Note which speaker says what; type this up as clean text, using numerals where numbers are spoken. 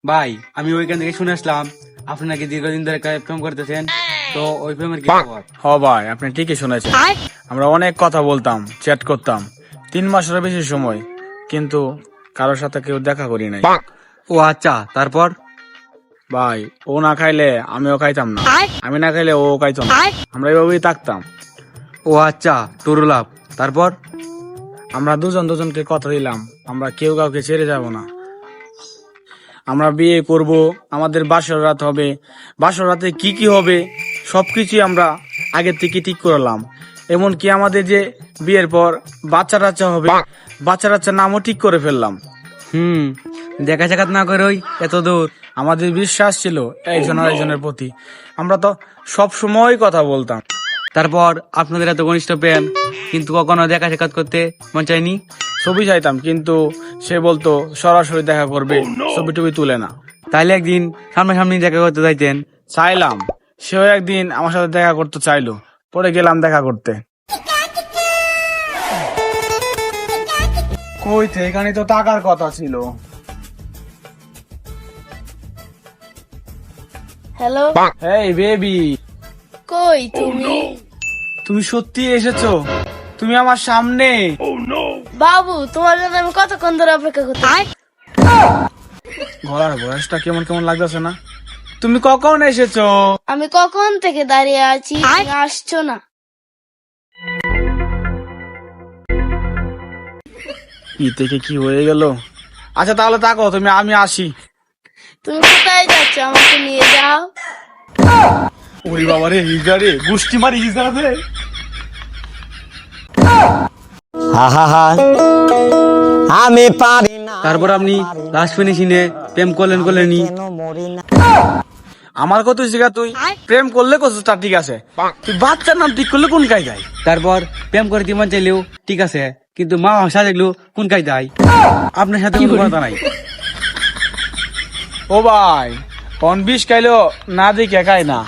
Speaker 1: ভাই আমি ওইখান থেকে শুনে আসলাম আপনি নাকি দীর্ঘদিন ধরে প্রেম করতেছেন, তো ওই প্রেমের কি খবর?
Speaker 2: হ ভাই, আপনি ঠিকই শুনেছেন। আমরা অনেক কথা বলতাম, চ্যাট করতাম 3 মাসেরও বেশি সময়, কিন্তু কারোর সাথে কেউ দেখা করি নাই।
Speaker 1: ও আচ্ছা, তারপর?
Speaker 2: ভাই, ও না খাইলে আমিও খাইতাম না, আমি না খাইলে ও খাইতো না, আমরা এইভাবেই থাকতাম।
Speaker 1: ও আচ্ছা, তোর লাভ। তারপর?
Speaker 2: আমরা দুজন দুজনকে কথা দিলাম আমরা কেউ কাউকে ছেড়ে যাব না। আমরা বিয়ে করব, আমাদের বাসর রাত হবে, বাসর রাতে কি কি হবে সবকিছুই আমরা আগের থেকে ঠিক করলাম। এমনকি আমাদের যে বিয়ের পর বাচ্চা টাচ্চা হবে, বাচ্চা টাচ্চার নামও ঠিক করে ফেললাম।
Speaker 1: দেখা সাক্ষাৎ না করে ওই এত দূর?
Speaker 2: আমাদের বিশ্বাস ছিল একজন আরেকজনের প্রতি, আমরা তো সব সময় কথা বলতাম।
Speaker 1: তারপর আপনাদের এত ঘনিষ্ঠ প্রেম, কিন্তু কখনো দেখা সাক্ষাৎ করতে মন চায়নি?
Speaker 2: ছবি চাইতাম, কিন্তু সে বলতো সরাসরি দেখা করবে, ছবি টবি তুলে না।
Speaker 1: তাইলে একদিন সামনাসামনি দেখা করতে যাইতেন।
Speaker 2: চাইলাম, সেও একদিন আমার সাথে দেখা করতে চাইলো, পরে গেলাম দেখা করতে। কইতে এখানে তো টাকার কথা ছিল।
Speaker 3: হ্যালো,
Speaker 2: এই বেবি,
Speaker 3: কই তুমি?
Speaker 2: তুমি সত্যি এসেছো? তুমি আমার সামনে।
Speaker 3: বাবু, তোমার জন্য আমি কতক্ষণ ধরে অপেক্ষা করতে।
Speaker 2: গলার বয়সটা কেমন কেমন লাগতেছে না? তুমি কখন এসেছো?
Speaker 3: আমি কখন থেকে দাঁড়িয়ে আছি, তুমি আসছো না।
Speaker 2: ই থেকে কি হয়ে গেল? আচ্ছা তাহলে তাকো তুমি, আমি আসি।
Speaker 3: তুমি কোথায় যাচ্ছ? আমাকে নিয়ে যাও।
Speaker 2: ওরে বাবা রে, হিজড়া রে, গুষ্টি মারি হিজড়া রে।
Speaker 4: আমি পারি না।
Speaker 1: তারপর আপনি লাস্ট ফিনিশিংয়ে প্রেম করলেনি?
Speaker 2: আমার কত শিখা, তুই প্রেম করলে কতটা ঠিক আছে, তুই বাচ্চার নাম ঠিক করলে কোন কায়দায়?
Speaker 1: তারপর প্রেম করে মন চাইলেও ঠিক আছে, কিন্তু মা ভাষা দেখলো কোন কায়দায়? আপনার সাথে কোনো কথা নাই।
Speaker 2: ও ভাই, 19 খাইলো না দেখে খায় না।